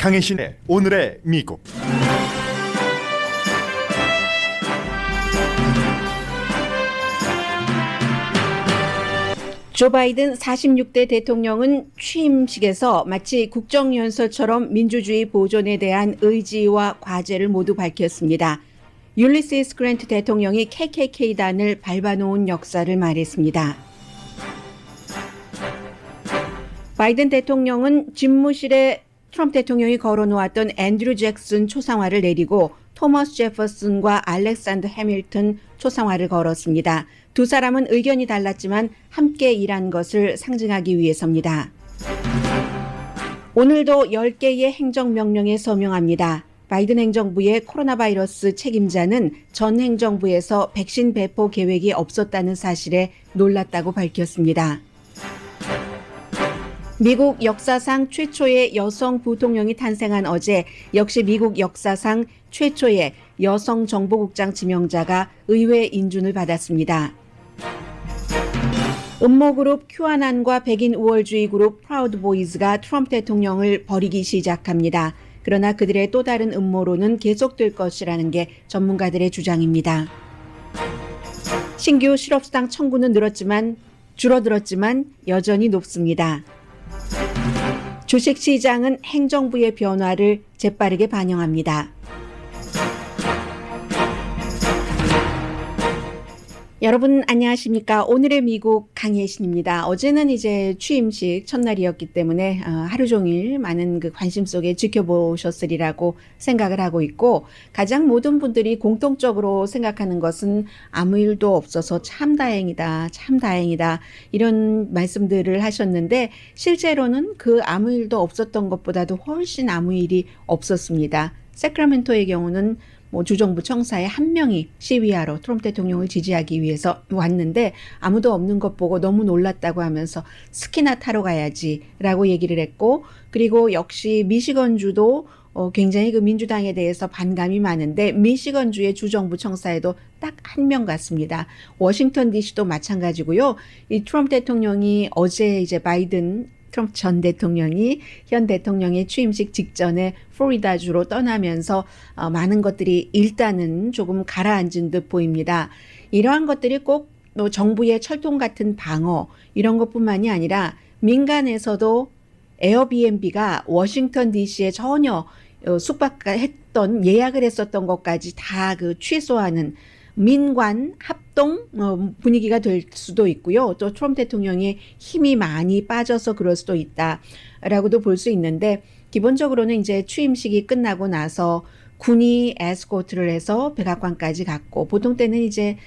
강혜신의 오늘의 미국. 조 바이든 46대 대통령은 취임식에서 마치 국정연설처럼 민주주의 보존에 대한 의지와 과제를 모두 밝혔습니다. 율리시스 그랜트 대통령이 KKK단을 밟아놓은 역사를 말했습니다. 바이든 대통령은 집무실에 트럼프 대통령이 걸어놓았던 앤드류 잭슨 초상화를 내리고 토머스 제퍼슨과 알렉산더 해밀턴 초상화를 걸었습니다. 두 사람은 의견이 달랐지만 함께 일한 것을 상징하기 위해서입니다. 오늘도 10개의 행정명령에 서명합니다. 바이든 행정부의 코로나 바이러스 책임자는 전 행정부에서 백신 배포 계획이 없었다는 사실에 놀랐다고 밝혔습니다. 미국 역사상 최초의 여성 부통령이 탄생한 어제 역시 미국 역사상 최초의 여성 정보국장 지명자가 의회 인준을 받았습니다. 음모그룹 큐아난과 백인 우월주의 그룹 프라우드 보이즈가 트럼프 대통령을 버리기 시작합니다. 그러나 그들의 또 다른 음모론은 계속될 것이라는 게 전문가들의 주장입니다. 신규 실업수당 청구는 줄어들었지만 여전히 높습니다. 주식시장은 행정부의 변화를 재빠르게 반영합니다. 여러분 안녕하십니까? 오늘의 미국 강혜신입니다. 어제는 이제 취임식 첫날이었기 때문에 하루 종일 많은 그 관심 속에 지켜보셨으리라고 생각을 하고 있고, 가장 모든 분들이 공통적으로 생각하는 것은 아무 일도 없어서 참 다행이다, 참 다행이다 이런 말씀들을 하셨는데, 실제로는 그 아무 일도 없었던 것보다도 훨씬 아무 일이 없었습니다. 세크라멘토의 경우는 주정부 청사에 한 명이 시위하러 트럼프 대통령을 지지하기 위해서 왔는데 아무도 없는 것 보고 너무 놀랐다고 하면서 스키나 타러 가야지라고 얘기를 했고, 그리고 역시 미시건주도 굉장히 그 민주당에 대해서 반감이 많은데 미시건주의 주정부 청사에도 딱 한 명 갔습니다. 워싱턴 DC도 마찬가지고요. 이 트럼프 대통령이 어제 이제 트럼프 전 대통령이 현 대통령의 취임식 직전에 플로리다주로 떠나면서 많은 것들이 일단은 조금 가라앉은 듯 보입니다. 이러한 것들이 꼭 정부의 철통 같은 방어 이런 것뿐만이 아니라 민간에서도 에어비앤비가 워싱턴 DC에 전혀 숙박했던 예약을 했었던 것까지 다 그 취소하는 민관 합동 분위기가 될 수도 있고요. 또 트럼프 대통령의 힘이 많이 빠져서 그럴 수도 있다라고도 볼 수 있는데, 기본적으로는 이제 취임식이 끝나고 나서 군이 에스코트를 해서 백악관까지 갔고, 보통 때는 이제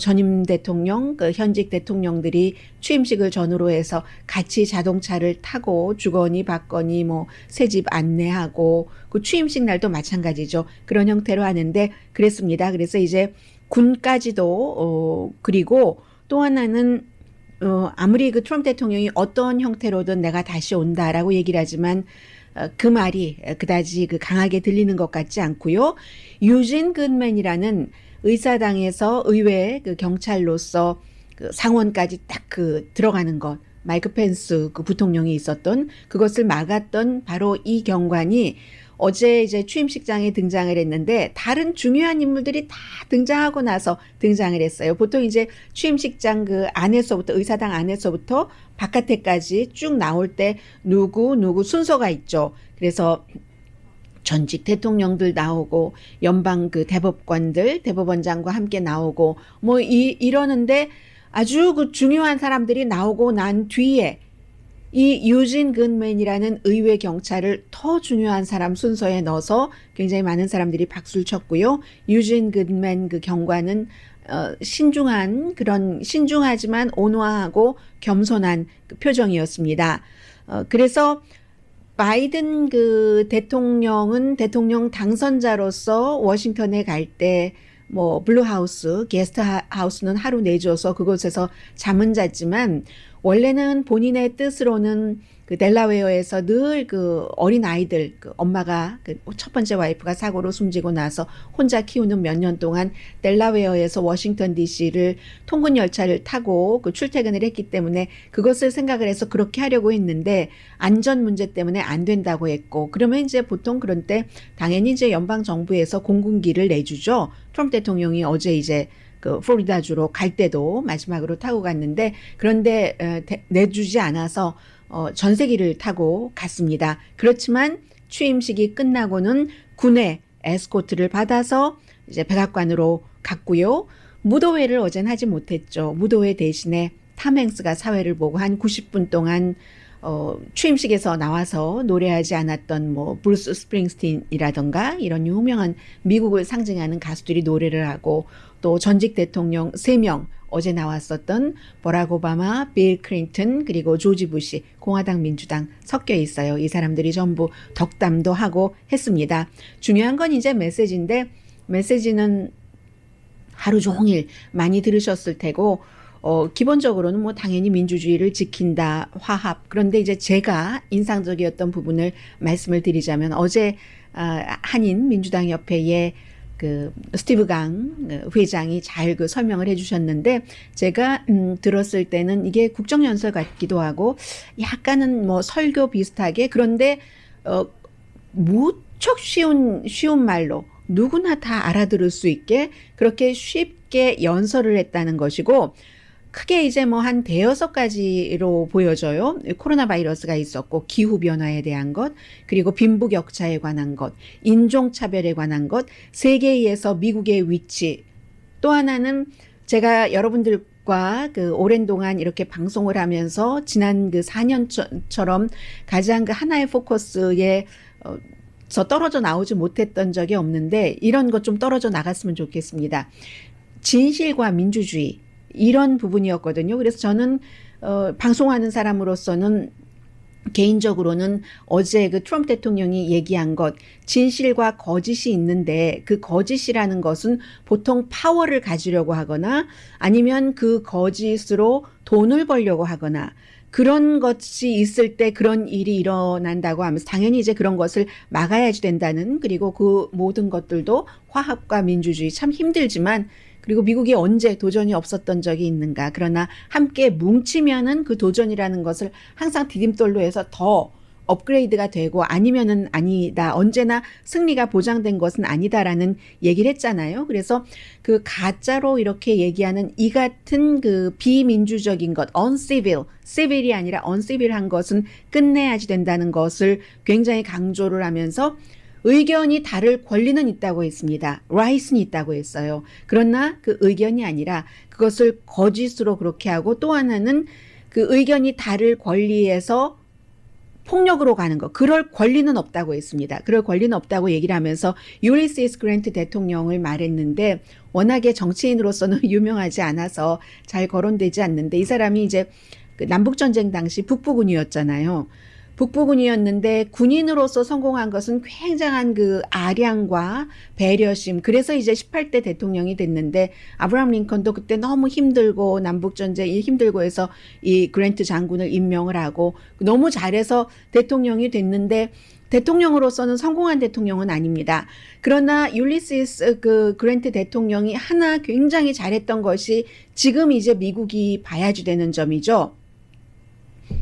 전임 대통령, 그 현직 대통령들이 취임식을 전후로 해서 같이 자동차를 타고 주거니 받거니 새집 안내하고, 그 취임식 날도 마찬가지죠. 그런 형태로 하는데 그랬습니다. 그래서 이제 군까지도 그리고 또 하나는 아무리 그 트럼프 대통령이 어떤 형태로든 내가 다시 온다라고 얘기를 하지만 그 말이 그다지 그 강하게 들리는 것 같지 않고요. 유진 굿맨이라는 의사당에서 의회 그 경찰로서 그 상원까지 딱 그 들어가는 것, 마이크 펜스 그 부통령이 있었던 그것을 막았던 바로 이 경관이 어제 이제 취임식장에 등장을 했는데, 다른 중요한 인물들이 다 등장하고 나서 등장을 했어요. 보통 이제 취임식장 그 안에서부터, 의사당 안에서부터 바깥에까지 쭉 나올 때 누구 순서가 있죠. 그래서 전직 대통령들 나오고 연방 그 대법원장과 함께 나오고 이러는데, 아주 그 중요한 사람들이 나오고 난 뒤에 이 유진 굿맨이라는 의회 경찰을 더 중요한 사람 순서에 넣어서 굉장히 많은 사람들이 박수를 쳤고요. 유진 굿맨 그 경관은 신중하지만 온화하고 겸손한 그 표정이었습니다. 그래서 바이든 그 대통령은 대통령 당선자로서 워싱턴에 갈 때 블루하우스, 게스트하우스는 하루 내줘서 그곳에서 잠은 잤지만, 원래는 본인의 뜻으로는 그 델라웨어에서 늘 그 어린 아이들, 그 엄마가 그 첫 번째 와이프가 사고로 숨지고 나서 혼자 키우는 몇 년 동안 델라웨어에서 워싱턴 DC를 통근 열차를 타고 그 출퇴근을 했기 때문에 그것을 생각을 해서 그렇게 하려고 했는데 안전 문제 때문에 안 된다고 했고, 그러면 이제 보통 그런 때 당연히 이제 연방 정부에서 공군기를 내주죠. 트럼프 대통령이 어제 이제 그 플로리다주로 갈 때도 마지막으로 타고 갔는데, 그런데 내주지 않아서 전세기를 타고 갔습니다. 그렇지만 취임식이 끝나고는 군의 에스코트를 받아서 이제 백악관으로 갔고요. 무도회를 어젠 하지 못했죠. 무도회 대신에 탐 행스가 사회를 보고 한 90분 동안 취임식에서 나와서 노래하지 않았던 뭐 브루스 스프링스틴이라던가 이런 유명한 미국을 상징하는 가수들이 노래를 하고, 또 전직 대통령 3명 어제 나왔었던 버락 오바마, 빌 클린턴, 그리고 조지 부시, 공화당 민주당 섞여 있어요. 이 사람들이 전부 덕담도 하고 했습니다. 중요한 건 이제 메시지인데, 메시지는 하루 종일 많이 들으셨을 테고, 기본적으로는 뭐 당연히 민주주의를 지킨다, 화합. 그런데 이제 제가 인상적이었던 부분을 말씀을 드리자면, 어제 한인 민주당협회의 그 스티브 강 회장이 잘 그 설명을 해주셨는데, 제가 들었을 때는 이게 국정연설 같기도 하고 약간은 뭐 설교 비슷하게, 그런데 무척 쉬운 말로 누구나 다 알아들을 수 있게 그렇게 쉽게 연설을 했다는 것이고, 크게 이제 뭐 한 대여섯 가지로 보여져요. 코로나 바이러스가 있었고, 기후변화에 대한 것, 그리고 빈부격차에 관한 것, 인종차별에 관한 것, 세계에서 미국의 위치, 또 하나는 제가 여러분들과 그 오랜 동안 이렇게 방송을 하면서 지난 그 4년처럼 가장 그 하나의 포커스에 저 떨어져 나오지 못했던 적이 없는데, 이런 것 좀 떨어져 나갔으면 좋겠습니다. 진실과 민주주의, 이런 부분이었거든요. 그래서 저는 방송하는 사람으로서는 개인적으로는 어제 그 트럼프 대통령이 얘기한 것, 진실과 거짓이 있는데 그 거짓이라는 것은 보통 파워를 가지려고 하거나 아니면 그 거짓으로 돈을 벌려고 하거나 그런 것이 있을 때 그런 일이 일어난다고 하면서, 당연히 이제 그런 것을 막아야지 된다는, 그리고 그 모든 것들도 화합과 민주주의 참 힘들지만, 그리고 미국이 언제 도전이 없었던 적이 있는가. 그러나 함께 뭉치면은 그 도전이라는 것을 항상 디딤돌로 해서 더 업그레이드가 되고, 아니면은 아니다. 언제나 승리가 보장된 것은 아니다라는 얘기를 했잖아요. 그래서 그 가짜로 이렇게 얘기하는 이 같은 그 비민주적인 것, uncivil, civil이 아니라 uncivil한 것은 끝내야지 된다는 것을 굉장히 강조를 하면서, 의견이 다를 권리는 있다고 했습니다. right은 있다고 했어요. 그러나 그 의견이 아니라 그것을 거짓으로 그렇게 하고, 또 하나는 그 의견이 다를 권리에서 폭력으로 가는 것, 그럴 권리는 없다고 했습니다. 그럴 권리는 없다고 얘기를 하면서 율리시스 그랜트 대통령을 말했는데, 워낙에 정치인으로서는 유명하지 않아서 잘 거론되지 않는데, 이 사람이 이제 그 남북전쟁 당시 북부군이었잖아요. 북부군이었는데 군인으로서 성공한 것은 굉장한 그 아량과 배려심, 그래서 이제 18대 대통령이 됐는데, 아브라함 링컨도 그때 너무 힘들고 남북전쟁이 힘들고 해서 이 그랜트 장군을 임명을 하고 너무 잘해서 대통령이 됐는데, 대통령으로서는 성공한 대통령은 아닙니다. 그러나 율리시스 그 그랜트 대통령이 하나 굉장히 잘했던 것이 지금 이제 미국이 봐야지 되는 점이죠.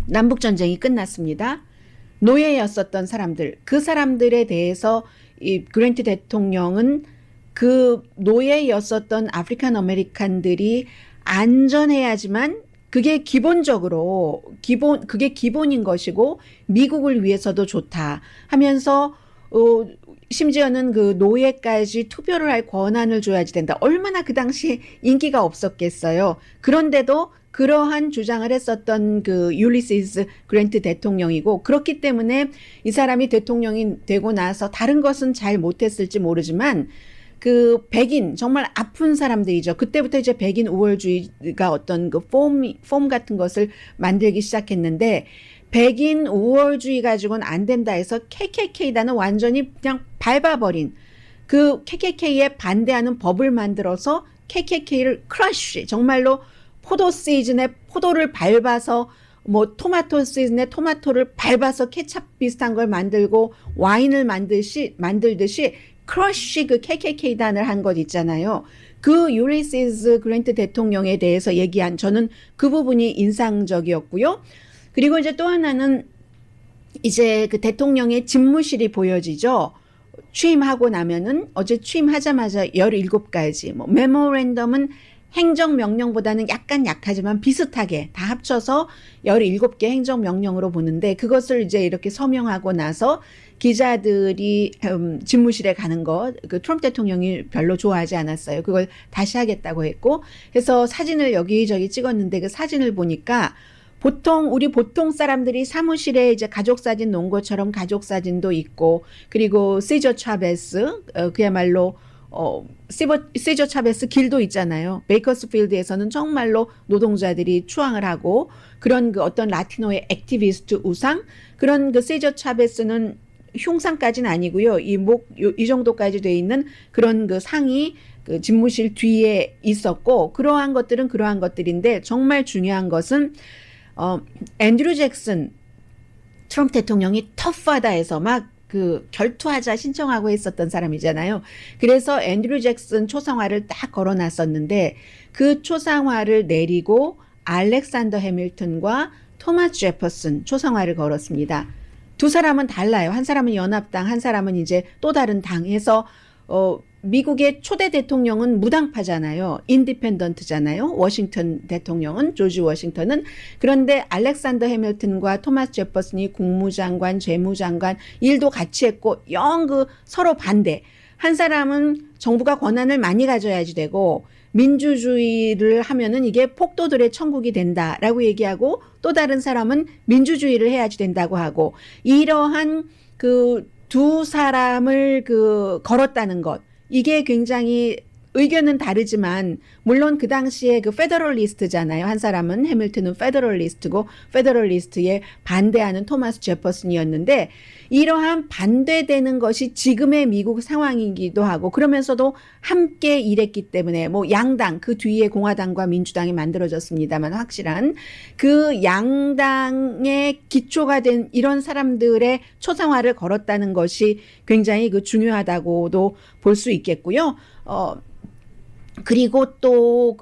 남북전쟁이 끝났습니다. 노예였었던 사람들, 그 사람들에 대해서 이 그랜트 대통령은 그 노예였었던 아프리칸 아메리칸들이 안전해야지만 그게 기본적으로 그게 기본인 것이고 미국을 위해서도 좋다 하면서 심지어는 그 노예까지 투표를 할 권한을 줘야지 된다. 얼마나 그 당시에 인기가 없었겠어요. 그런데도 그러한 주장을 했었던 그 율리시스 그랜트 대통령이고, 그렇기 때문에 이 사람이 대통령이 되고 나서 다른 것은 잘 못했을지 모르지만 그 백인, 정말 아픈 사람들이죠. 그때부터 이제 백인 우월주의가 어떤 그 폼 같은 것을 만들기 시작했는데, 백인 우월주의 가지고는 안 된다 해서 KKK단은 완전히 그냥 밟아버린, 그 KKK에 반대하는 법을 만들어서 KKK를 크러쉬, 정말로 포도 시즌에 포도를 밟아서 뭐 토마토 시즌에 토마토를 밟아서 케찹 비슷한 걸 만들고 와인을 만들듯이 크러쉬 그 KKK단을 한 것 있잖아요. 그 율리시스 그랜트 대통령에 대해서 얘기한 저는 그 부분이 인상적이었고요. 그리고 이제 또 하나는 이제 그 대통령의 집무실이 보여지죠. 취임하고 나면은 어제 취임하자마자 17가지 뭐 메모랜덤은 행정명령보다는 약간 약하지만 비슷하게 다 합쳐서 17개 행정명령으로 보는데 그것을 이제 이렇게 서명하고 나서 기자들이 집무실에 가는 것, 그 트럼프 대통령이 별로 좋아하지 않았어요. 그걸 다시 하겠다고 했고, 그래서 사진을 여기저기 찍었는데 그 사진을 보니까 우리 보통 사람들이 사무실에 이제 가족 사진 놓은 것처럼 가족 사진도 있고, 그리고 시저 차베스, 그야말로 시저 차베스 길도 있잖아요. 베이커스필드에서는 정말로 노동자들이 추앙을 하고 그런 그 어떤 라티노의 액티비스트 우상 그런 그 시저 차베스는 흉상까지는 아니고요. 이 정도까지 돼 있는 그런 그 상이 그 집무실 뒤에 있었고 그러한 것들인데 정말 중요한 것은 앤드류 잭슨 트럼프 대통령이 터프하다 해서 막 그 결투하자 신청하고 했었던 사람이잖아요. 그래서 앤드류 잭슨 초상화를 딱 걸어놨었는데 그 초상화를 내리고 알렉산더 해밀턴과 토마스 제퍼슨 초상화를 걸었습니다. 두 사람은 달라요. 한 사람은 연합당, 한 사람은 이제 또 다른 당에서 미국의 초대 대통령은 무당파잖아요. 인디펜던트잖아요. 워싱턴 대통령은 조지 워싱턴은. 그런데 알렉산더 해밀턴과 토마스 제퍼슨이 국무장관, 재무장관 일도 같이 했고 영 그 서로 반대. 한 사람은 정부가 권한을 많이 가져야지 되고 민주주의를 하면은 이게 폭도들의 천국이 된다라고 얘기하고 또 다른 사람은 민주주의를 해야지 된다고 하고 이러한 그 두 사람을 그 걸었다는 것. 이게 굉장히 의견은 다르지만 물론 그 당시에 그 페더럴리스트잖아요. 한 사람은 해밀턴은 페더럴리스트고 페더럴리스트에 반대하는 토마스 제퍼슨이었는데 이러한 반대되는 것이 지금의 미국 상황이기도 하고 그러면서도 함께 일했기 때문에 뭐 양당 그 뒤에 공화당과 민주당이 만들어졌습니다만 확실한 그 양당의 기초가 된 이런 사람들의 초상화를 걸었다는 것이 굉장히 그 중요하다고도 볼 수 있겠고요. 그리고 또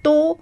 또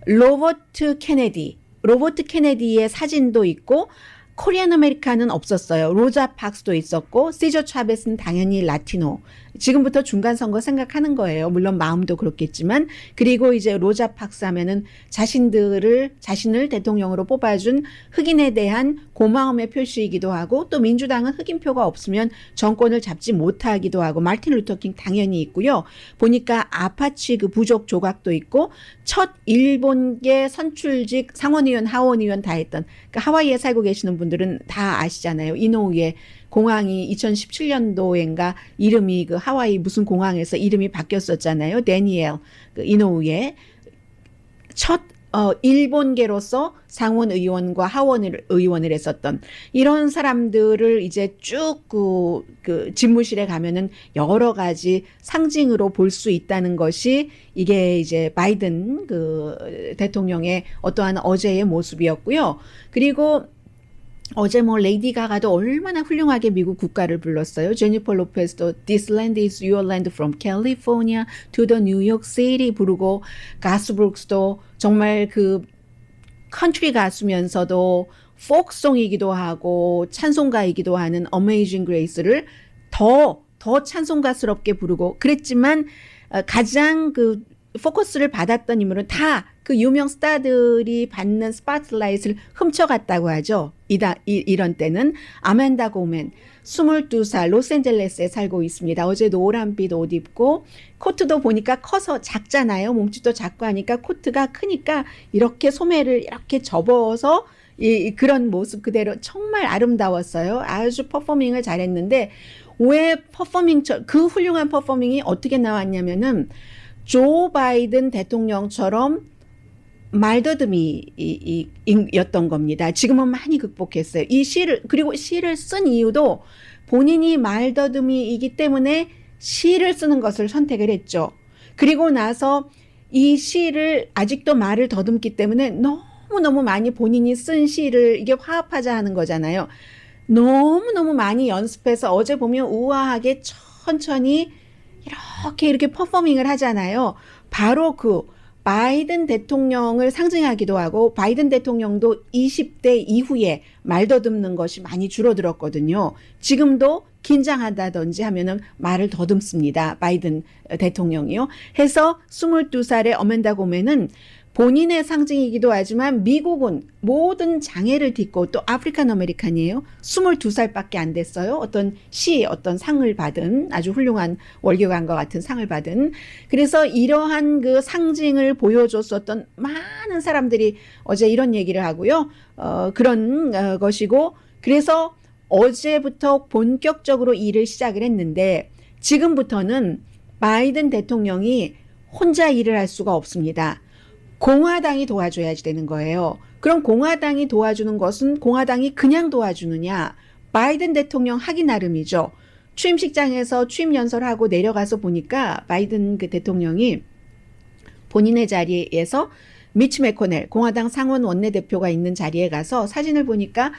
로버트 케네디의 사진도 있고 코리안 아메리카는 없었어요. 로자 박스도 있었고 시저 차베스는 당연히 라티노. 지금부터 중간 선거 생각하는 거예요. 물론 마음도 그렇겠지만 그리고 이제 로자 박스 하면은 자신을 대통령으로 뽑아준 흑인에 대한 고마움의 표시이기도 하고 또 민주당은 흑인표가 없으면 정권을 잡지 못하기도 하고 마틴 루터킹 당연히 있고요. 보니까 아파치 그 부족 조각도 있고 첫 일본계 선출직 상원의원, 하원의원 다 했던 그러니까 하와이에 살고 계시는 분들은 다 아시잖아요. 이노우에 공항이 2017년도인가 이름이 그 하와이 무슨 공항에서 이름이 바뀌었었잖아요. 데니엘 그 이노우에 첫 일본계로서 상원 의원과 하원 의원을 했었던 이런 사람들을 이제 쭉 그 집무실에 가면은 여러 가지 상징으로 볼 수 있다는 것이 이게 이제 바이든 그 대통령의 어떠한 어제의 모습이었고요. 그리고 어제 뭐 레이디 가가도 얼마나 훌륭하게 미국 국가를 불렀어요. 제니퍼 로페스도 This land is your land from California to the New York City 부르고 가스 브룩스도 정말 그 컨트리 가수면서도 포크송이기도 하고 찬송가이기도 하는 Amazing Grace를 더 찬송가스럽게 부르고 그랬지만 가장 그 포커스를 받았던 인물은 다 그 유명 스타들이 받는 스팟라이트를 훔쳐갔다고 하죠. 이런 때는 아만다 고멘 22살 로스앤젤레스에 살고 있습니다. 어제 노란빛 옷 입고 코트도 보니까 커서 작잖아요. 몸집도 작고 하니까 코트가 크니까 이렇게 소매를 이렇게 접어서 그런 모습 그대로 정말 아름다웠어요. 아주 퍼포밍을 잘했는데 왜 그 훌륭한 퍼포밍이 어떻게 나왔냐면은 조 바이든 대통령처럼 말더듬이였던 겁니다. 지금은 많이 극복했어요. 그리고 시를 쓴 이유도 본인이 말더듬이이기 때문에 시를 쓰는 것을 선택을 했죠. 그리고 나서 이 시를 아직도 말을 더듬기 때문에 너무너무 많이 본인이 쓴 시를 이게 화합하자 하는 거잖아요. 너무너무 많이 연습해서 어제 보면 우아하게 천천히 이렇게 퍼포밍을 하잖아요. 바로 그 바이든 대통령을 상징하기도 하고 바이든 대통령도 20대 이후에 말 더듬는 것이 많이 줄어들었거든요. 지금도 긴장한다든지 하면은 말을 더듬습니다. 바이든 대통령이요. 해서 22살의 어멘다 고메는 본인의 상징이기도 하지만 미국은 모든 장애를 딛고 또 아프리칸 아메리칸이에요. 22살밖에 안 됐어요. 어떤 상을 받은 아주 훌륭한 월교관과 같은 상을 받은. 그래서 이러한 그 상징을 보여줬었던 많은 사람들이 어제 이런 얘기를 하고요. 그런 것이고 그래서 어제부터 본격적으로 일을 시작을 했는데 지금부터는 바이든 대통령이 혼자 일을 할 수가 없습니다. 공화당이 도와줘야지 되는 거예요. 그럼 공화당이 도와주는 것은 공화당이 그냥 도와주느냐? 바이든 대통령 하기 나름이죠. 취임식장에서 취임 연설하고 내려가서 보니까 바이든 그 대통령이 본인의 자리에서 미치 매코넬 공화당 상원 원내대표가 있는 자리에 가서 사진을 보니까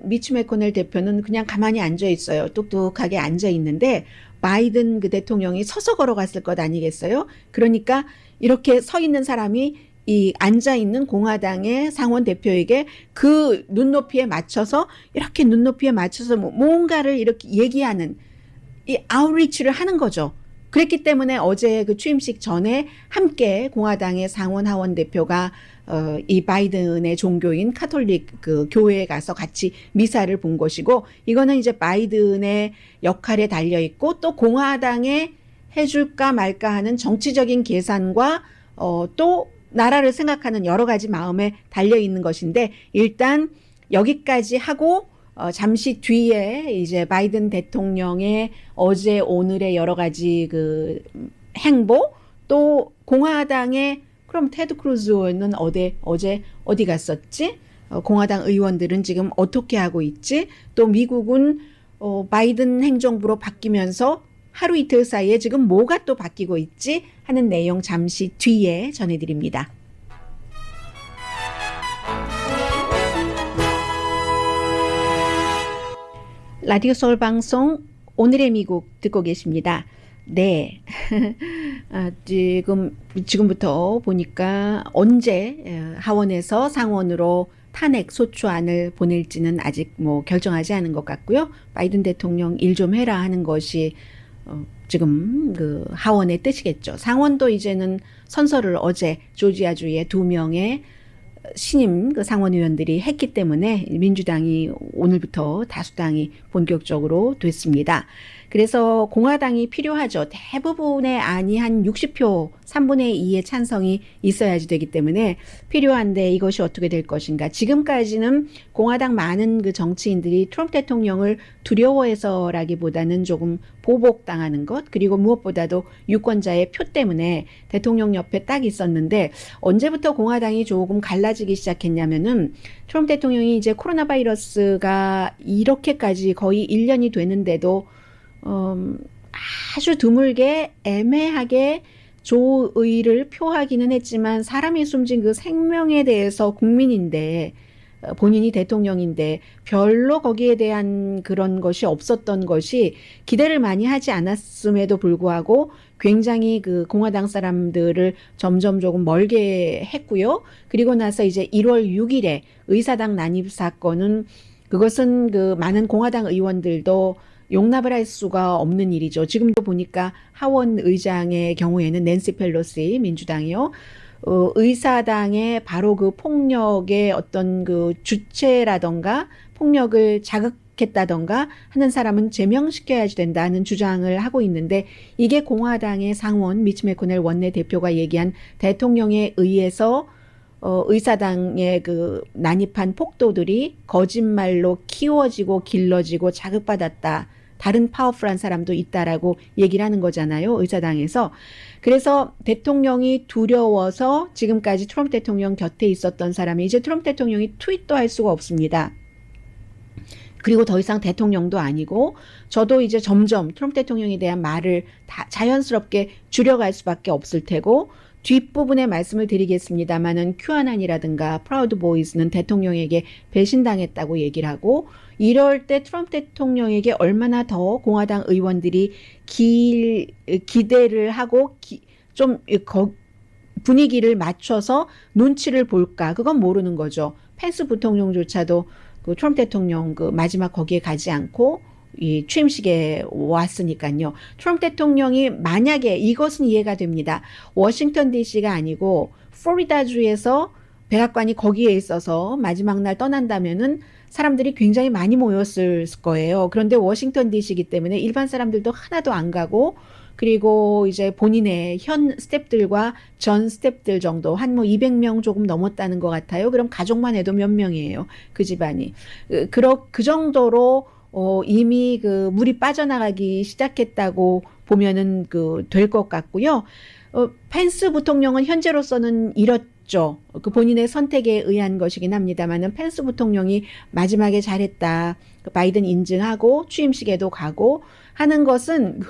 미치 매코넬 대표는 그냥 가만히 앉아 있어요. 똑똑하게 앉아 있는데 바이든 그 대통령이 서서 걸어갔을 것 아니겠어요? 그러니까 이렇게 서 있는 사람이 이 앉아 있는 공화당의 상원 대표에게 그 눈높이에 맞춰서 이렇게 눈높이에 맞춰서 뭔가를 이렇게 얘기하는 이 아웃리치를 하는 거죠. 그랬기 때문에 어제 그 취임식 전에 함께 공화당의 상원 하원 대표가 이 바이든의 종교인 카톨릭 그 교회에 가서 같이 미사를 본 것이고 이거는 이제 바이든의 역할에 달려 있고 또 공화당에 해줄까 말까 하는 정치적인 계산과 또 나라를 생각하는 여러 가지 마음에 달려 있는 것인데 일단 여기까지 하고 잠시 뒤에 이제 바이든 대통령의 어제 오늘의 여러 가지 그 행보 또 공화당의 그럼 테드 크루즈는 어제 어디 갔었지? 공화당 의원들은 지금 어떻게 하고 있지? 또 미국은 바이든 행정부로 바뀌면서 하루 이틀 사이에 지금 뭐가 또 바뀌고 있지? 하는 내용 잠시 뒤에 전해드립니다. 라디오 서울 방송 오늘의 미국 듣고 계십니다. 네. 지금부터 보니까 언제 하원에서 상원으로 탄핵 소추안을 보낼지는 아직 결정하지 않은 것 같고요. 바이든 대통령 일 좀 해라 하는 것이 지금 그 하원의 뜻이겠죠. 상원도 이제는 선서를 어제 조지아주의 2명의 신임 그 상원 의원들이 했기 때문에 민주당이 오늘부터 다수당이 본격적으로 됐습니다. 그래서 공화당이 필요하죠. 대부분의 안이 한 60표 3분의 2의 찬성이 있어야지 되기 때문에 필요한데 이것이 어떻게 될 것인가. 지금까지는 공화당 많은 그 정치인들이 트럼프 대통령을 두려워해서라기보다는 조금 보복당하는 것 그리고 무엇보다도 유권자의 표 때문에 대통령 옆에 딱 있었는데 언제부터 공화당이 조금 갈라지기 시작했냐면은 트럼프 대통령이 이제 코로나 바이러스가 이렇게까지 거의 1년이 되는데도 아주 드물게 애매하게 조의를 표하기는 했지만 사람이 숨진 그 생명에 대해서 국민인데 본인이 대통령인데 별로 거기에 대한 그런 것이 없었던 것이 기대를 많이 하지 않았음에도 불구하고 굉장히 그 공화당 사람들을 점점 조금 멀게 했고요. 그리고 나서 이제 1월 6일에 의사당 난입 사건은 그것은 그 많은 공화당 의원들도 용납을 할 수가 없는 일이죠. 지금도 보니까 하원 의장의 경우에는 낸시 펠로시 민주당이요. 의사당의 바로 그 폭력의 어떤 그 주체라던가 폭력을 자극했다던가 하는 사람은 제명시켜야지 된다는 주장을 하고 있는데 이게 공화당의 상원 미치 매코넬 원내대표가 얘기한 대통령에 의해서 의사당의 그 난입한 폭도들이 거짓말로 키워지고 길러지고 자극받았다. 다른 파워풀한 사람도 있다라고 얘기를 하는 거잖아요. 의사당에서. 그래서 대통령이 두려워서 지금까지 트럼프 대통령 곁에 있었던 사람이 이제 트럼프 대통령이 트윗도 할 수가 없습니다. 그리고 더 이상 대통령도 아니고 저도 이제 점점 트럼프 대통령에 대한 말을 다 자연스럽게 줄여갈 수밖에 없을 테고 뒷부분에 말씀을 드리겠습니다만은 큐아난이라든가 프라우드 보이즈는 대통령에게 배신당했다고 얘기를 하고 이럴 때 트럼프 대통령에게 얼마나 더 공화당 의원들이 기대를 하고 좀 분위기를 맞춰서 눈치를 볼까? 그건 모르는 거죠. 펜스 부통령조차도 그 트럼프 대통령 그 마지막 거기에 가지 않고 이 취임식에 왔으니까요. 트럼프 대통령이 만약에 이것은 이해가 됩니다. 워싱턴 DC가 아니고 플로리다주에서 백악관이 거기에 있어서 마지막 날 떠난다면은 사람들이 굉장히 많이 모였을 거예요. 그런데 워싱턴 DC이기 때문에 일반 사람들도 하나도 안 가고 그리고 이제 본인의 현 스태프들과 전 스태프들 정도 한 뭐 200명 조금 넘었다는 것 같아요. 그럼 가족만 해도 몇 명이에요. 그 집안이. 그 정도로 이미 그 물이 빠져나가기 시작했다고 보면은 될 것 같고요. 펜스 부통령은 현재로서는 이렇죠. 그 본인의 선택에 의한 것이긴 합니다만은 펜스 부통령이 마지막에 잘했다. 바이든 인증하고 취임식에도 가고 하는 것은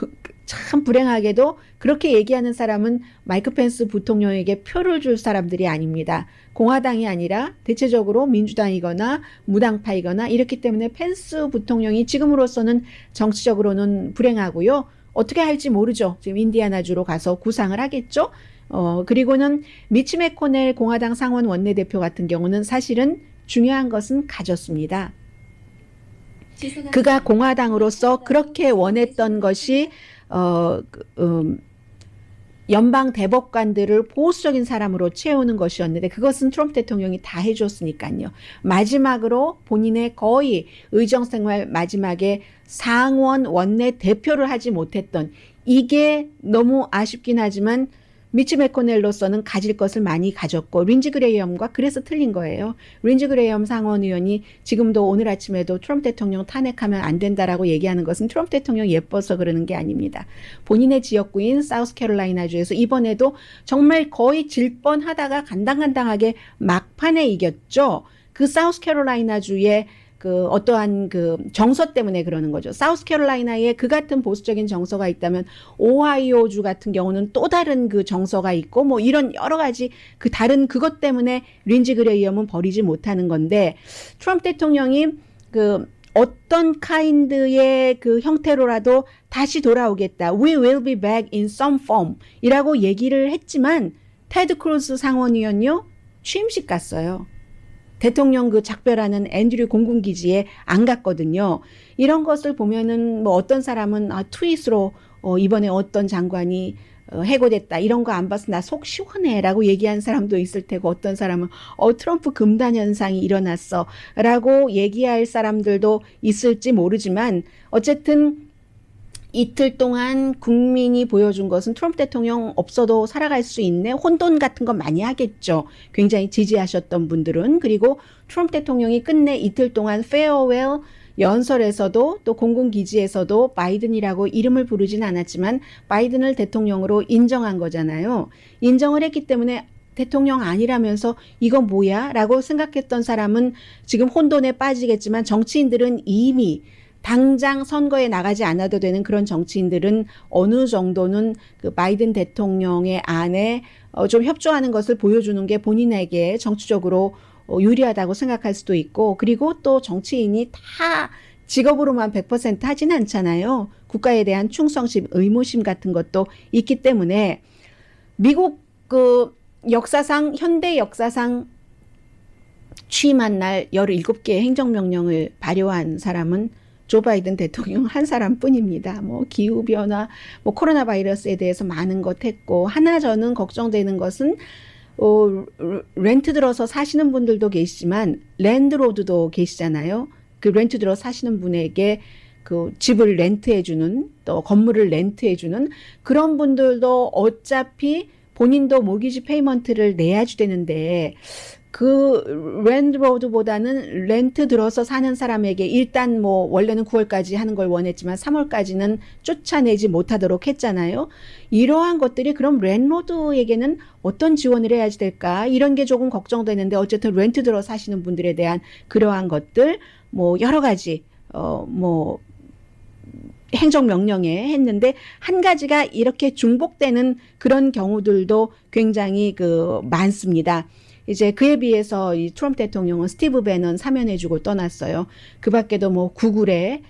참 불행하게도 그렇게 얘기하는 사람은 마이크 펜스 부통령에게 표를 줄 사람들이 아닙니다. 공화당이 아니라 대체적으로 민주당이거나 무당파이거나 이렇기 때문에 펜스 부통령이 지금으로서는 정치적으로는 불행하고요. 어떻게 할지 모르죠. 지금 인디애나주로 가서 구상을 하겠죠. 그리고는 미치 맥코넬 공화당 상원 원내대표 같은 경우는 사실은 중요한 것은 가졌습니다. 그가 공화당으로서 그렇게 원했던 것이 연방 대법관들을 보수적인 사람으로 채우는 것이었는데 그것은 트럼프 대통령이 다 해줬으니까요. 마지막으로 본인의 거의 의정생활 마지막에 상원 원내 대표를 하지 못했던 이게 너무 아쉽긴 하지만 미치 맥코넬로서는 가질 것을 많이 가졌고 린지 그레이엄과 그래서 틀린 거예요. 린지 그레이엄 상원 의원이 지금도 오늘 아침에도 트럼프 대통령 탄핵하면 안 된다라고 얘기하는 것은 트럼프 대통령 예뻐서 그러는 게 아닙니다. 본인의 지역구인 사우스캐롤라이나주에서 이번에도 정말 거의 질 뻔하다가 간당간당하게 막판에 이겼죠. 그 사우스캐롤라이나주의 그 어떠한 그 정서 때문에 그러는 거죠. 사우스캐롤라이나에 그 같은 보수적인 정서가 있다면 오하이오주 같은 경우는 또 다른 그 정서가 있고 뭐 이런 여러 가지 그 다른 그것 때문에 린지 그레이엄은 버리지 못하는 건데 트럼프 대통령이 그 어떤 카인드의 그 형태로라도 다시 돌아오겠다. We will be back in some form 이라고 얘기를 했지만 테드 크루즈 상원의원요 취임식 갔어요. 대통령 그 작별하는 앤드류 공군기지에 안 갔거든요. 이런 것을 보면은 뭐 어떤 사람은 트윗으로 이번에 어떤 장관이 해고됐다. 이런 거 안 봐서 나 속 시원해 라고 얘기한 사람도 있을 테고 어떤 사람은 트럼프 금단 현상이 일어났어 라고 얘기할 사람들도 있을지 모르지만 어쨌든 이틀 동안 국민이 보여준 것은 트럼프 대통령 없어도 살아갈 수 있네. 혼돈 같은 거 많이 하겠죠. 굉장히 지지하셨던 분들은. 그리고 트럼프 대통령이 끝내 이틀 동안 페어웰 연설에서도 또 공군기지에서도 바이든이라고 이름을 부르진 않았지만 바이든을 대통령으로 인정한 거잖아요. 인정을 했기 때문에 대통령 아니라면서 이거 뭐야? 라고 생각했던 사람은 지금 혼돈에 빠지겠지만 정치인들은 이미 당장 선거에 나가지 않아도 되는 그런 정치인들은 어느 정도는 그 바이든 대통령의 안에 좀 협조하는 것을 보여주는 게 본인에게 정치적으로 유리하다고 생각할 수도 있고 그리고 또 정치인이 다 직업으로만 100% 하진 않잖아요. 국가에 대한 충성심, 의무심 같은 것도 있기 때문에 미국 그 역사상 현대 역사상 취임한 날 17개의 행정명령을 발효한 사람은 조 바이든 대통령 한 사람뿐입니다. 뭐 기후변화, 뭐 코로나 바이러스에 대해서 많은 것 했고 하나 저는 걱정되는 것은 렌트 들어서 사시는 분들도 계시지만 랜드로드도 계시잖아요. 그 렌트 들어 사시는 분에게 그 집을 렌트해주는 또 건물을 렌트해주는 그런 분들도 어차피 본인도 모기지 페이먼트를 내야지 되는데 그 랜드로드보다는 렌트 들어서 사는 사람에게 일단 뭐 원래는 9월까지 하는 걸 원했지만 3월까지는 쫓아내지 못하도록 했잖아요. 이러한 것들이 그럼 랜드로드에게는 어떤 지원을 해야지 될까? 이런 게 조금 걱정되는데 어쨌든 렌트 들어 사시는 분들에 대한 그러한 것들 뭐 여러 가지 뭐 행정명령에 했는데 한 가지가 이렇게 중복되는 그런 경우들도 굉장히 많습니다. 이제 그에 비해서 이 트럼프 대통령은 스티브 배넌 사면해주고 떠났어요. 그 밖에도 뭐 구글의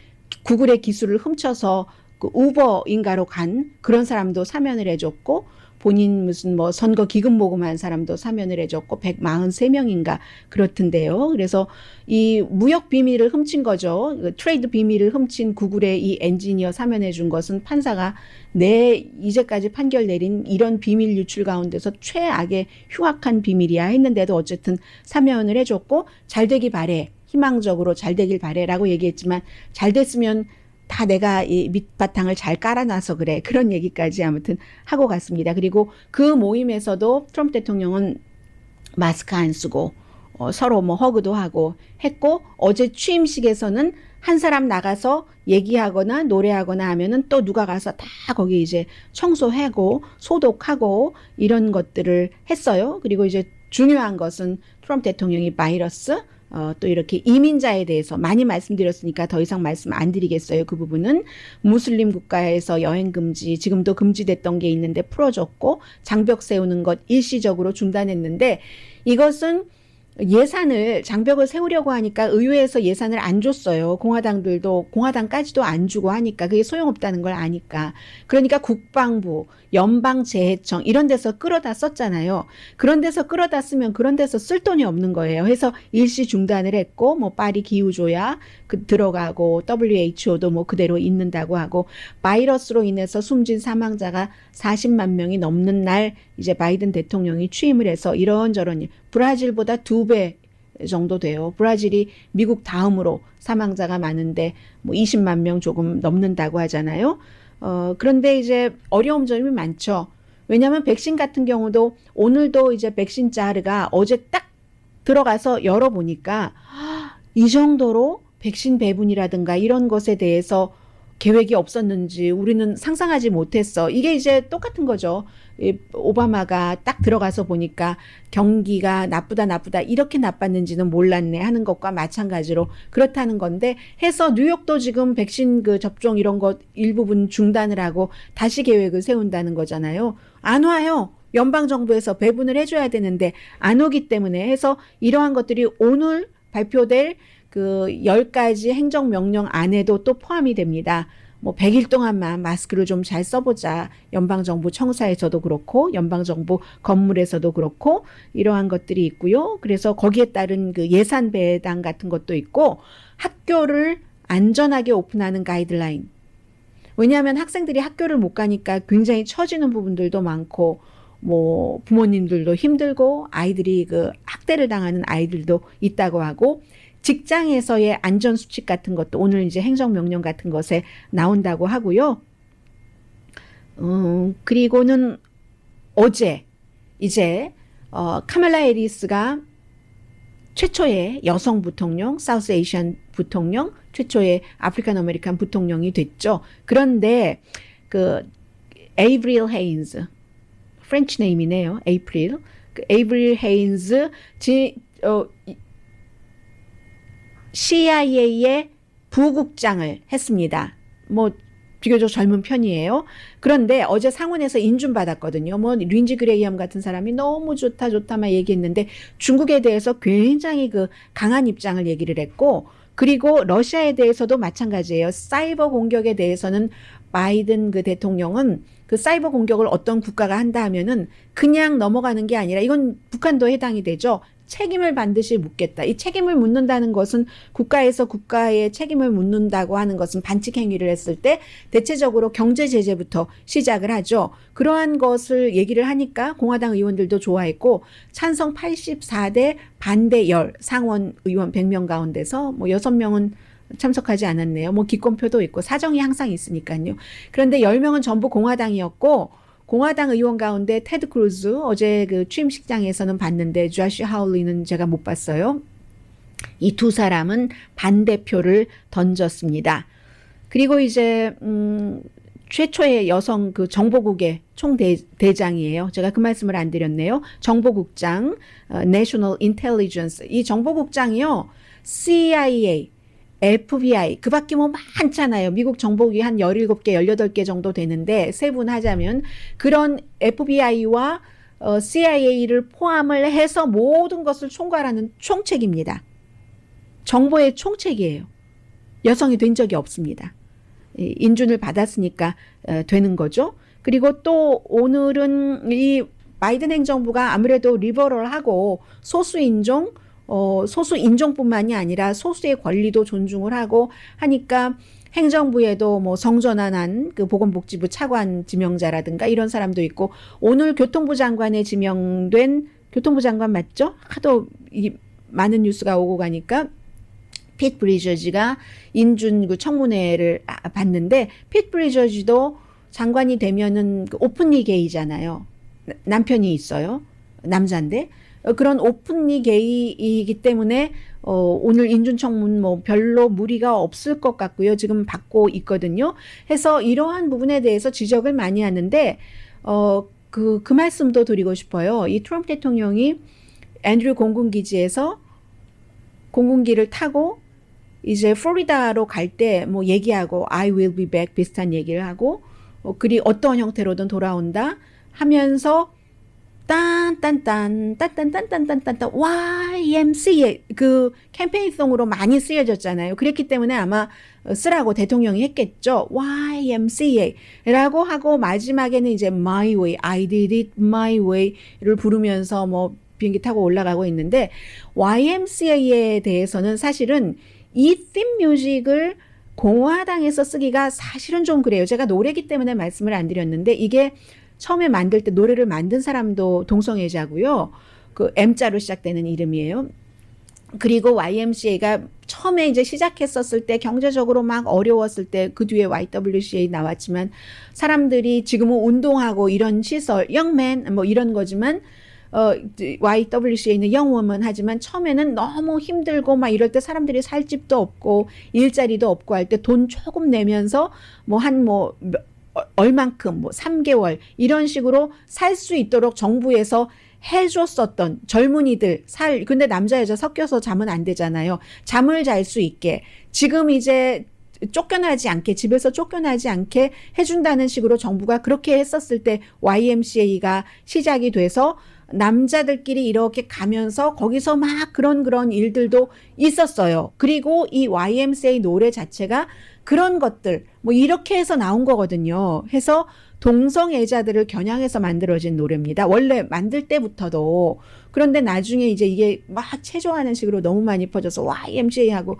기술을 훔쳐서 우버인가로 간 그런 사람도 사면을 해줬고, 본인 무슨 뭐 선거 기금 모금한 사람도 사면을 해줬고 143명인가 그렇던데요. 그래서 이 무역 비밀을 훔친 거죠. 트레이드 비밀을 훔친 구글의 이 엔지니어 사면해 준 것은 판사가 이제까지 판결 내린 이런 비밀 유출 가운데서 최악의 흉악한 비밀이야 했는데도 어쨌든 사면을 해줬고, 잘 되기 바래, 희망적으로 잘 되길 바래라고 얘기했지만 잘 됐으면 다 내가 이 밑바탕을 잘 깔아놔서 그래, 그런 얘기까지 아무튼 하고 갔습니다. 그리고 그 모임에서도 트럼프 대통령은 마스크 안 쓰고 서로 뭐 허그도 하고 했고, 어제 취임식에서는 한 사람 나가서 얘기하거나 노래하거나 하면은 또 누가 가서 다 거기 이제 청소하고 소독하고 이런 것들을 했어요. 그리고 이제 중요한 것은 트럼프 대통령이 바이러스, 또 이렇게 이민자에 대해서 많이 말씀드렸으니까 더 이상 말씀 안 드리겠어요. 그 부분은 무슬림 국가에서 여행 금지, 지금도 금지됐던 게 있는데 풀어줬고, 장벽 세우는 것 일시적으로 중단했는데, 이것은 장벽을 세우려고 하니까 의회에서 예산을 안 줬어요. 공화당까지도 안 주고 하니까 그게 소용없다는 걸 아니까. 그러니까 국방부, 연방재해청 이런 데서 끌어다 썼잖아요. 그런 데서 끌어다 쓰면 그런 데서 쓸 돈이 없는 거예요. 해서 일시 중단을 했고, 뭐 파리 기후조약 들어가고 WHO도 뭐 그대로 있는다고 하고, 바이러스로 인해서 숨진 사망자가 40만 명이 넘는 날 이제 바이든 대통령이 취임을 해서 이런저런 브라질보다 2배 정도 돼요. 브라질이 미국 다음으로 사망자가 많은데 뭐 20만 명 조금 넘는다고 하잖아요. 그런데 이제 어려운 점이 많죠. 왜냐하면 백신 같은 경우도 오늘도 이제 백신 자르가 어제 딱 들어가서 열어보니까 이 정도로 백신 배분이라든가 이런 것에 대해서 계획이 없었는지 우리는 상상하지 못했어. 이게 이제 똑같은 거죠. 오바마가 딱 들어가서 보니까 경기가 나쁘다 이렇게 나빴는지는 몰랐네 하는 것과 마찬가지로 그렇다는 건데, 해서 뉴욕도 지금 백신 접종 이런 것 일부분 중단을 하고 다시 계획을 세운다는 거잖아요. 안 와요. 연방정부에서 배분을 해줘야 되는데 안 오기 때문에, 해서 이러한 것들이 오늘 발표될 10가지 행정명령 안에도 또 포함이 됩니다. 뭐 100일 동안만 마스크를 좀 잘 써보자. 연방정부 청사에서도 그렇고 연방정부 건물에서도 그렇고 이러한 것들이 있고요. 그래서 거기에 따른 예산 배당 같은 것도 있고, 학교를 안전하게 오픈하는 가이드라인. 왜냐하면 학생들이 학교를 못 가니까 굉장히 처지는 부분들도 많고, 뭐 부모님들도 힘들고 아이들이 학대를 당하는 아이들도 있다고 하고, 직장에서의 안전수칙 같은 것도 오늘 이제 행정명령 같은 것에 나온다고 하고요. 그리고는 어제 이제 카말라 해리스가 최초의 여성 부통령, 사우스 에이시안 부통령, 최초의 아프리칸 아메리칸 부통령이 됐죠. 그런데 에이브릴 헤인즈, 프렌치 네임이네요. 에이브릴 헤인즈 CIA의 부국장을 했습니다. 뭐 비교적 젊은 편이에요. 그런데 어제 상원에서 인준받았거든요. 뭐 린지 그레이엄 같은 사람이 너무 좋다만 얘기했는데, 중국에 대해서 굉장히 강한 입장을 얘기를 했고, 그리고 러시아에 대해서도 마찬가지예요. 사이버 공격에 대해서는 바이든 대통령은 사이버 공격을 어떤 국가가 한다 하면은 그냥 넘어가는 게 아니라, 이건 북한도 해당이 되죠. 책임을 반드시 묻겠다. 이 책임을 묻는다는 것은 국가에서 국가의 책임을 묻는다고 하는 것은 반칙 행위를 했을 때 대체적으로 경제 제재부터 시작을 하죠. 그러한 것을 얘기를 하니까 공화당 의원들도 좋아했고, 찬성 84대 반대 10, 상원 의원 100명 가운데서 뭐 6명은 참석하지 않았네요. 뭐 기권표도 있고 사정이 항상 있으니까요. 그런데 10명은 전부 공화당이었고, 공화당 의원 가운데 테드 크루즈 어제 취임식장에서는 봤는데 조시 하울리는 제가 못 봤어요. 이 두 사람은 반대표를 던졌습니다. 그리고 이제 최초의 여성 정보국의 총대장이에요. 제가 그 말씀을 안 드렸네요. 정보국장, National Intelligence. 이 정보국장이요, CIA, FBI, 그 밖에 뭐 많잖아요. 미국 정보국이 한 17개, 18개 정도 되는데 세분하자면 그런 FBI와 CIA를 포함을 해서 모든 것을 총괄하는 총책입니다. 정보의 총책이에요. 여성이 된 적이 없습니다. 인준을 받았으니까 되는 거죠. 그리고 또 오늘은 이 바이든 행정부가 아무래도 리버럴하고 소수 인종뿐만이 아니라 소수의 권리도 존중을 하고 하니까 행정부에도 뭐 성전환한 그 보건복지부 차관 지명자라든가 이런 사람도 있고 오늘 교통부 장관에 지명된 교통부 장관 맞죠? 하도 많은 뉴스가 오고 가니까 핏 브리저지가 인준 그 청문회를 받는데 핏 브리저지도 장관이 되면은 그 오픈리 게이잖아요. 남편이 있어요. 남자인데 그런 오픈리 게이이기 때문에 오늘 인준 청문 뭐 별로 무리가 없을 것 같고요. 지금 받고 있거든요. 해서 이러한 부분에 대해서 지적을 많이 하는데 그 말씀도 드리고 싶어요. 이 트럼프 대통령이 앤드류 공군기지에서 공군기를 타고 이제 플로리다로 갈 때 뭐 얘기하고 I will be back 비슷한 얘기를 하고 그리 어떤 형태로든 돌아온다 하면서 딴딴딴 YMCA 그 캠페인송으로 많이 쓰여졌잖아요. 그랬기 때문에 아마 쓰라고 대통령이 했겠죠. YMCA라고 하고 마지막에는 이제 My Way, I did it my way를 부르면서 뭐 비행기 타고 올라가고 있는데 YMCA에 대해서는 사실은 이 팀 뮤직을 공화당에서 쓰기가 사실은 좀 그래요. 제가 노래기 때문에 말씀을 안 드렸는데 이게 처음에 만들 때 노래를 만든 사람도 동성애자고요. 그 M자로 시작되는 이름이에요. 그리고 YMCA가 처음에 이제 시작했었을 때 경제적으로 막 어려웠을 때 그 뒤에 YWCA 나왔지만 사람들이 지금은 운동하고 이런 시설, 영맨 뭐 이런 거지만 YWCA는 영워먼 하지만 처음에는 너무 힘들고 막 이럴 때 사람들이 살 집도 없고 일자리도 없고 할 때 돈 조금 내면서 얼만큼 3개월 이런 식으로 살 수 있도록 정부에서 해줬었던 젊은이들 근데 남자 여자 섞여서 자면 안 되잖아요. 잠을 잘 수 있게 지금 이제 쫓겨나지 않게 집에서 쫓겨나지 않게 해준다는 식으로 정부가 그렇게 했었을 때 YMCA가 시작이 돼서 남자들끼리 이렇게 가면서 거기서 막 그런 일들도 있었어요. 그리고 이 YMCA 노래 자체가 그런 것들 뭐 이렇게 해서 나온 거거든요. 해서 동성애자들을 겨냥해서 만들어진 노래입니다. 원래 만들 때부터도. 그런데 나중에 이제 이게 막 체조하는 식으로 너무 많이 퍼져서 YMCA하고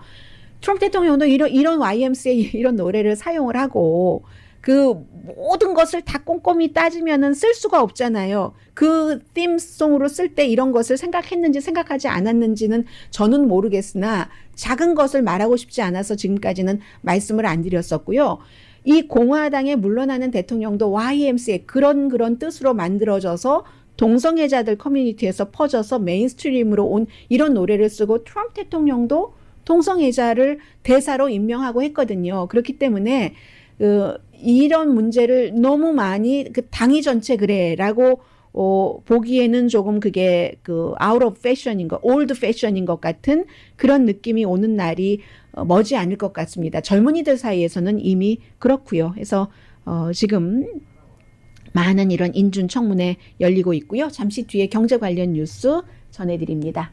트럼프 대통령도 이런 YMCA 이런 노래를 사용을 하고 그 모든 것을 다 꼼꼼히 따지면은 쓸 수가 없잖아요. 그 팀송으로 쓸 때 이런 것을 생각했는지 생각하지 않았는지는 저는 모르겠으나 작은 것을 말하고 싶지 않아서 지금까지는 말씀을 안 드렸었고요. 이 공화당에 물러나는 대통령도 YMCA 그런 뜻으로 만들어져서 동성애자들 커뮤니티에서 퍼져서 메인스트림으로 온 이런 노래를 쓰고 트럼프 대통령도 동성애자를 대사로 임명하고 했거든요. 그렇기 때문에 이런 문제를 너무 많이 당이 전체 그래라고 보기에는 조금 그게 out of fashion인 것, old fashion인 것 같은 그런 느낌이 오는 날이 머지 않을 것 같습니다. 젊은이들 사이에서는 이미 그렇고요. 그래서 지금 많은 이런 인준 청문회 열리고 있고요. 잠시 뒤에 경제 관련 뉴스 전해드립니다.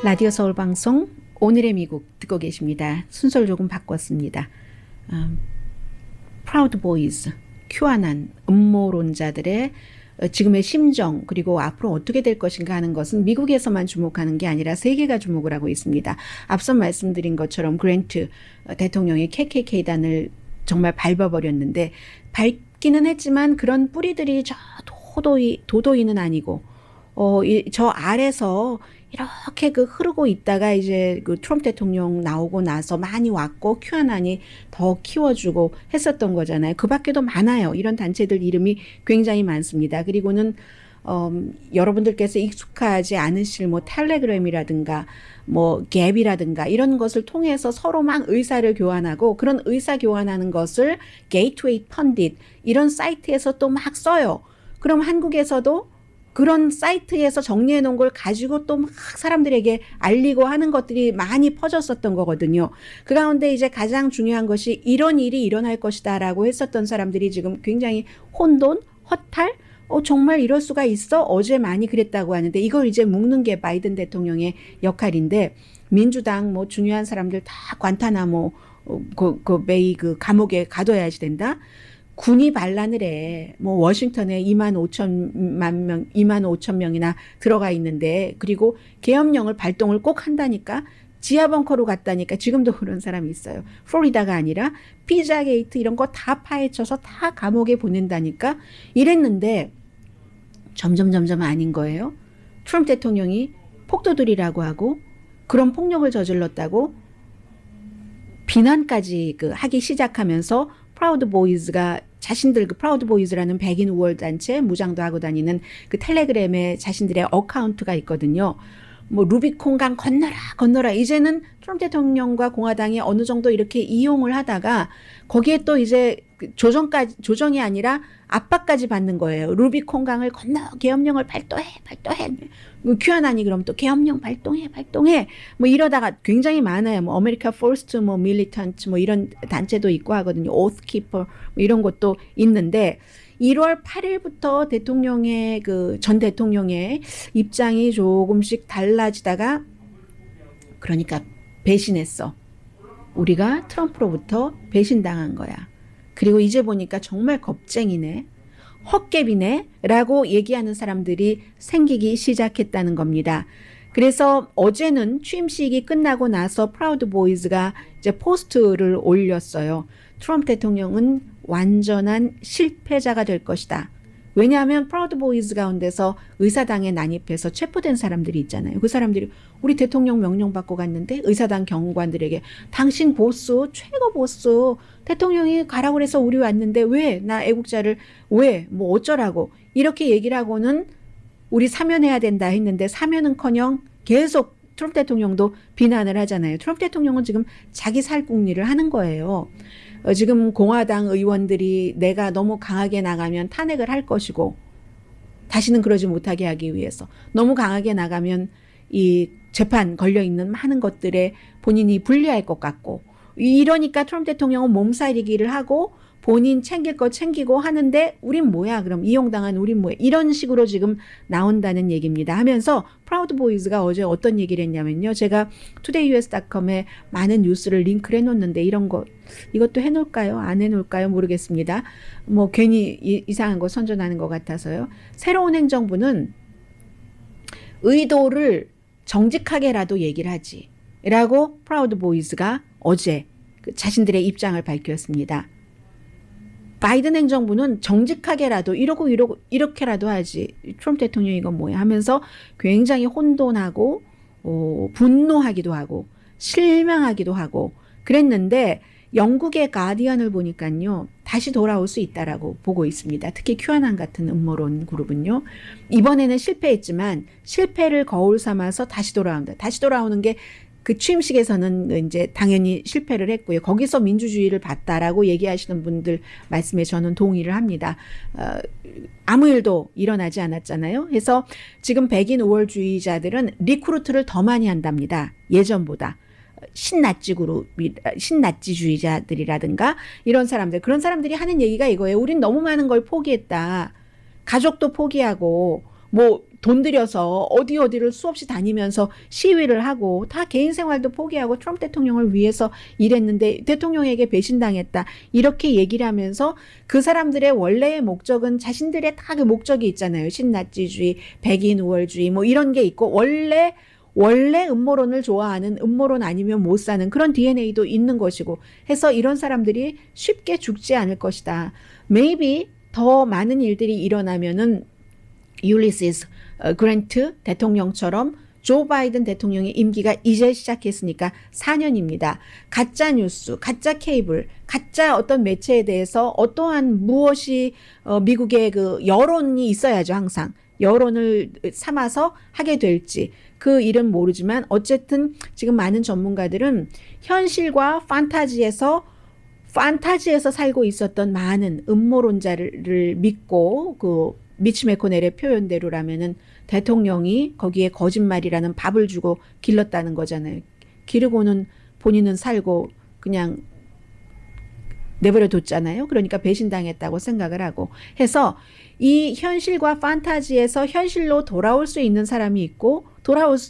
라디오 서울 방송 오늘의 미국 듣고 계십니다. 순서를 조금 바꿨습니다. 프라우드 보이즈, 큐아난, 음모론자들의 지금의 심정 그리고 앞으로 어떻게 될 것인가 하는 것은 미국에서만 주목하는 게 아니라 세계가 주목을 하고 있습니다. 앞서 말씀드린 것처럼 그랜트 대통령이 KKK단을 정말 밟아버렸는데 밟기는 했지만 그런 뿌리들이 저 도도이는 아니고 저 아래서 이렇게 흐르고 있다가 이제 트럼프 대통령 나오고 나서 많이 왔고 큐아난이 더 키워주고 했었던 거잖아요. 그 밖에도 많아요. 이런 단체들 이름이 굉장히 많습니다. 그리고는 여러분들께서 익숙하지 않으실 텔레그램이라든가 갭이라든가 이런 것을 통해서 서로 막 의사를 교환하고 그런 의사 교환하는 것을 게이트웨이 펀딧 이런 사이트에서 또 막 써요. 그럼 한국에서도 그런 사이트에서 정리해 놓은 걸 가지고 또 막 사람들에게 알리고 하는 것들이 많이 퍼졌었던 거거든요. 그 가운데 이제 가장 중요한 것이 이런 일이 일어날 것이다라고 했었던 사람들이 지금 굉장히 혼돈, 허탈, 정말 이럴 수가 있어? 어제 많이 그랬다고 하는데 이걸 이제 묶는 게 바이든 대통령의 역할인데 민주당 뭐 중요한 사람들 다 관타나모 베이 그 감옥에 가둬야지 된다. 군이 반란을 해. 뭐 워싱턴에 2만 5천 명이나 들어가 있는데 그리고 계엄령을 발동을 꼭 한다니까 지하 벙커로 갔다니까 지금도 그런 사람이 있어요. 플로리다가 아니라 피자 게이트 이런 거 다 파헤쳐서 다 감옥에 보낸다니까 이랬는데 점점 아닌 거예요. 트럼프 대통령이 폭도들이라고 하고 그런 폭력을 저질렀다고 비난까지 하기 시작하면서 프라우드 보이즈가 자신들 프라우드 보이즈라는 백인 우월 단체 무장도 하고 다니는 그 텔레그램에 자신들의 어카운트가 있거든요. 뭐 루비콘강 건너라 이제는 트럼프 대통령과 공화당이 어느 정도 이렇게 이용을 하다가 거기에 또 이제 조정이 아니라 압박까지 받는 거예요. 루비콘강을 건너 계엄령을 발동해. 큐아나니 그럼 또 계엄령 발동해. 뭐 이러다가 굉장히 많아요. 뭐 아메리카 포스트 뭐 밀리턴트 뭐 이런 단체도 있고 하거든요. 오스키퍼 뭐 이런 것도 있는데 1월 8일부터 대통령의 전 대통령의 입장이 조금씩 달라지다가 그러니까 배신했어. 우리가 트럼프로부터 배신당한 거야. 그리고 이제 보니까 정말 겁쟁이네. 헛개비네 라고 얘기하는 사람들이 생기기 시작했다는 겁니다. 그래서 어제는 취임식이 끝나고 나서 프라우드 보이즈가 이제 포스트를 올렸어요. 트럼프 대통령은 완전한 실패자가 될 것이다. 왜냐하면 프라우드 보이즈 가운데서 의사당에 난입해서 체포된 사람들이 있잖아요. 그 사람들이 우리 대통령 명령 받고 갔는데 의사당 경관들에게 당신 보스, 최고 보스, 대통령이 가라고 그래서 우리 왔는데 왜 나 애국자를 왜 뭐 어쩌라고 이렇게 얘기를 하고는 우리 사면해야 된다 했는데 사면은커녕 계속 트럼프 대통령도 비난을 하잖아요. 트럼프 대통령은 지금 자기 살궁리를 하는 거예요. 지금 공화당 의원들이 내가 너무 강하게 나가면 탄핵을 할 것이고 다시는 그러지 못하게 하기 위해서 너무 강하게 나가면 이 재판 걸려있는 많은 것들에 본인이 불리할 것 같고 이러니까 트럼프 대통령은 몸살이기를 하고 본인 챙길 거 챙기고 하는데 우린 뭐야 그럼 이용당한 우린 뭐야 이런 식으로 지금 나온다는 얘기입니다 하면서 프라우드 보이즈가 어제 어떤 얘기를 했냐면요. 제가 todayus.com에 많은 뉴스를 링크를 해놓는데 이런 거 이것도 해놓을까요? 안 해놓을까요? 모르겠습니다. 뭐 괜히 이상한 거 선전하는 것 같아서요. 새로운 행정부는 의도를 정직하게라도 얘기를 하지 라고 프라우드 보이즈가 어제 자신들의 입장을 밝혔습니다. 바이든 행정부는 정직하게라도 이러고 이렇게라도 하지 트럼프 대통령이 이건 뭐야 하면서 굉장히 혼돈하고 분노하기도 하고 실망하기도 하고 그랬는데 영국의 가디언을 보니까요 다시 돌아올 수 있다라고 보고 있습니다. 특히 큐아난 같은 음모론 그룹은요 이번에는 실패했지만 실패를 거울 삼아서 다시 돌아온다. 다시 돌아오는 게 그 취임식에서는 이제 당연히 실패를 했고요. 거기서 민주주의를 봤다라고 얘기하시는 분들 말씀에 저는 동의를 합니다. 아무 일도 일어나지 않았잖아요. 그래서 지금 백인 우월주의자들은 리크루트를 더 많이 한답니다. 예전보다. 신나치주의자들이라든가 이런 사람들 그런 사람들이 하는 얘기가 이거예요. 우린 너무 많은 걸 포기했다. 가족도 포기하고 뭐 돈 들여서 어디를 수없이 다니면서 시위를 하고 다 개인 생활도 포기하고 트럼프 대통령을 위해서 일했는데 대통령에게 배신당했다. 이렇게 얘기를 하면서 그 사람들의 원래의 목적은 자신들의 다 그 목적이 있잖아요. 신나치주의, 백인 우월주의 뭐 이런 게 있고 원래 음모론을 좋아하는 음모론 아니면 못 사는 그런 DNA도 있는 것이고 해서 이런 사람들이 쉽게 죽지 않을 것이다. Maybe 더 많은 일들이 일어나면은 율리시스 그랜트 대통령처럼 조 바이든 대통령의 임기가 이제 시작했으니까 4년입니다. 가짜 뉴스, 가짜 케이블, 가짜 어떤 매체에 대해서 어떠한 무엇이 미국의 그 여론이 있어야죠. 항상. 여론을 삼아서 하게 될지 그 일은 모르지만 어쨌든 지금 많은 전문가들은 현실과 판타지에서 살고 있었던 많은 음모론자를 믿고 미치 메코넬의 표현대로라면은 대통령이 거기에 거짓말이라는 밥을 주고 길렀다는 거잖아요. 기르고는 본인은 살고 그냥 내버려 뒀잖아요. 그러니까 배신당했다고 생각을 하고 해서 이 현실과 판타지에서 현실로 돌아올 수 있는 사람이 있고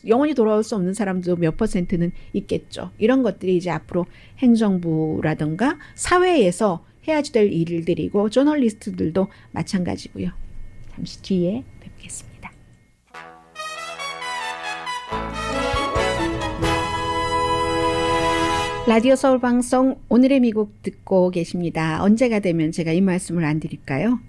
영원히 돌아올 수 없는 사람도 몇 %는 있겠죠. 이런 것들이 이제 앞으로 행정부라든가 사회에서 해야지 될 일들이고 저널리스트들도 마찬가지고요. 잠시 뒤에 뵙겠습니다. 라디오 서울 방송 오늘의 미국 듣고 계십니다. 언제가 되면 제가 이 말씀을 안 드릴까요?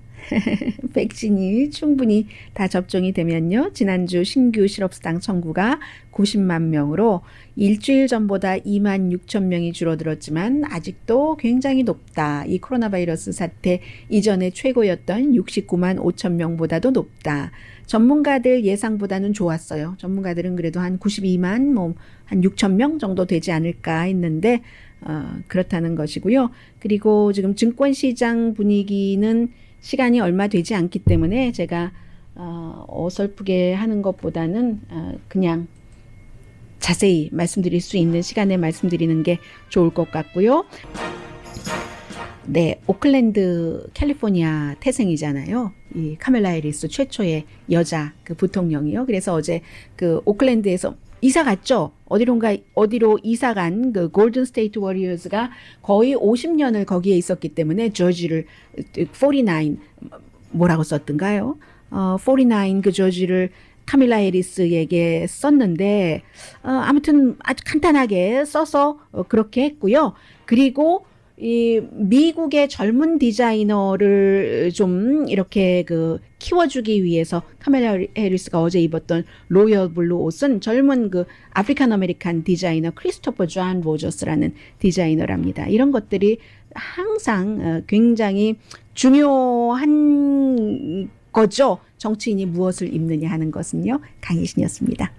백신이 충분히 다 접종이 되면요. 지난주 신규 실업수당 청구가 90만 명으로 일주일 전보다 2만 6천 명이 줄어들었지만 아직도 굉장히 높다. 이 코로나 바이러스 사태 이전에 최고였던 69만 5천 명보다도 높다. 전문가들 예상보다는 좋았어요. 전문가들은 그래도 한 92만 한 6천 명 정도 되지 않을까 했는데 그렇다는 것이고요. 그리고 지금 증권시장 분위기는 시간이 얼마 되지 않기 때문에 제가 어설프게 하는 것보다는 그냥 자세히 말씀드릴 수 있는 시간에 말씀드리는 게 좋을 것 같고요. 네, 오클랜드 캘리포니아 태생이잖아요. 이 카멜라 해리스 최초의 여자 그 부통령이요. 그래서 어제 그 오클랜드에서 이사 갔죠. 어디로 이사 간 그 골든 스테이트 워리어스가 거의 50년을 거기에 있었기 때문에 조지를 49 뭐라고 썼던가요? 49 그 조지를 카밀라 해리스에게 썼는데 아무튼 아주 간단하게 써서 그렇게 했고요. 그리고 이 미국의 젊은 디자이너를 좀 이렇게 그 키워주기 위해서 카멜라 해리스가 어제 입었던 로열 블루 옷은 젊은 그 아프리칸 아메리칸 디자이너 크리스토퍼 존 로저스라는 디자이너랍니다. 이런 것들이 항상 굉장히 중요한 거죠. 정치인이 무엇을 입느냐 하는 것은요. 강희신이었습니다.